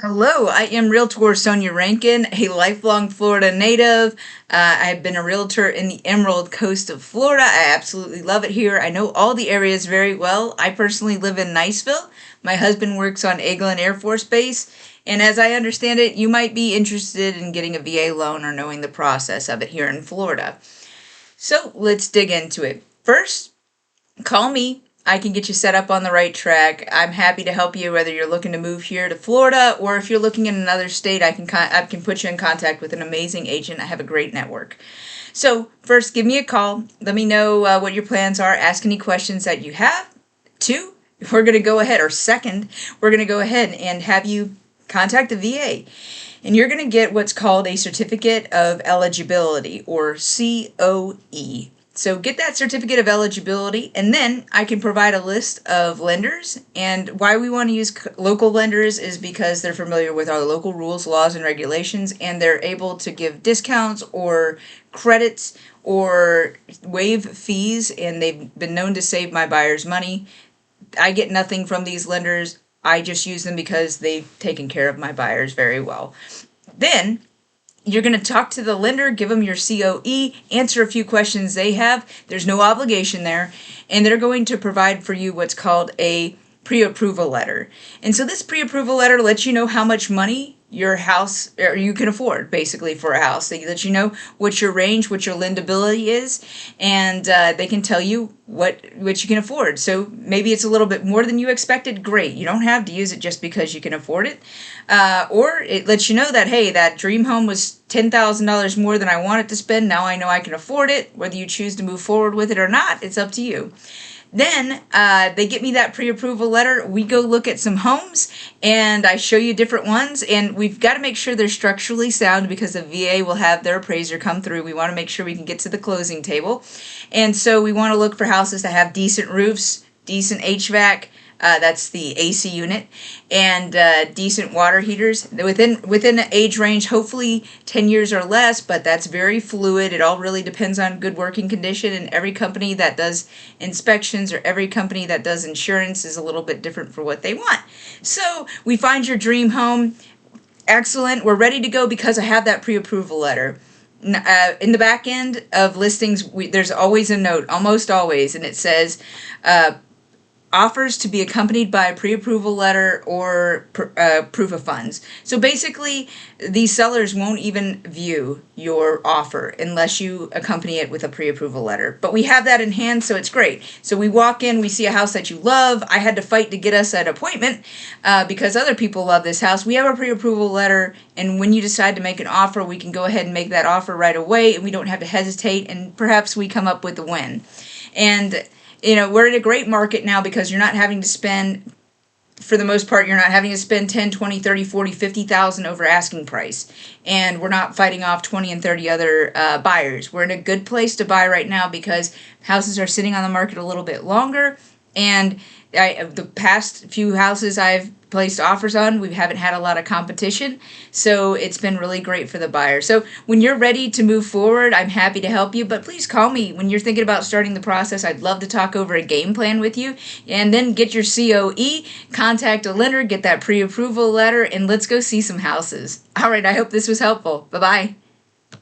Hello, I am Realtor Sonja Rankin, a lifelong Florida native. I've been a realtor in the Emerald Coast of Florida. I absolutely love it here. I know all the areas very well. I personally live in Niceville. My husband works on Eglin Air Force Base. And as I understand it, you might be interested in getting a VA loan or knowing the process of it here in Florida. So let's dig into it. First, call me. I can get you set up on the right track. I'm happy to help you whether you're looking to move here to Florida or if you're looking in another state. I can put you in contact with an amazing agent. I have a great network. So first, give me a call. Let me know what your plans are. Ask any questions that you have. Two, we're going to go ahead, or second, we're going to go ahead and have you contact the VA. And you're going to get what's called a Certificate of Eligibility, or COE. So get that Certificate of Eligibility, and then I can provide a list of lenders. And why we want to use local lenders is because they're familiar with our local rules, laws, and regulations, and they're able to give discounts or credits or waive fees, and they've been known to save my buyers money. I get nothing from these lenders. I just use them because they've taken care of my buyers very well. Then you're going to talk to the lender, give them your COE, answer a few questions they have. There's no obligation there. And they're going to provide for you what's called a pre-approval letter. And so this pre-approval letter lets you know how much money your house, or you can afford basically for a house. They let you know what your range, what your lendability is, and they can tell you what you can afford. So maybe it's a little bit more than you expected. Great. You don't have to use it just because you can afford it. Or it lets you know that, hey, that dream home was $10,000 more than I wanted to spend. Now I know I can afford it. Whether you choose to move forward with it or not, it's up to you. Then they get me that pre-approval letter. We go look at some homes, and I show you different ones. And we've got to make sure they're structurally sound because the VA will have their appraiser come through. We want to make sure we can get to the closing table. And so we want to look for houses that have decent roofs, decent HVAC. That's the AC unit, and decent water heaters within the age range, hopefully 10 years or less, but that's very fluid. It all really depends on good working condition, and every company that does inspections or every company that does insurance is a little bit different for what they want. So we find your dream home. Excellent. We're ready to go because I have that pre-approval letter. In the back end of listings, there's always a note, almost always, and it says offers to be accompanied by a pre-approval letter or proof of funds. So basically, these sellers won't even view your offer unless you accompany it with a pre-approval letter. But we have that in hand, so it's great. So we walk in, we see a house that you love. I had to fight to get us an appointment because other people love this house. We have a pre-approval letter, and when you decide to make an offer, we can go ahead and make that offer right away, and we don't have to hesitate, and perhaps we come up with a win. And we're in a great market now because you're not having to spend, for the most part, you're not having to spend 10, 20, 30, 40, 50,000 over asking price. And we're not fighting off 20 and 30 other buyers. We're in a good place to buy right now because houses are sitting on the market a little bit longer. And the past few houses I've placed offers on, we haven't had a lot of competition, so it's been really great for the buyer. So when you're ready to move forward, I'm happy to help you, but please call me when you're thinking about starting the process. I'd love to talk over a game plan with you, and then get your COE, contact a lender, get that pre-approval letter, and let's go see some houses. All right, I hope this was helpful. Bye-bye.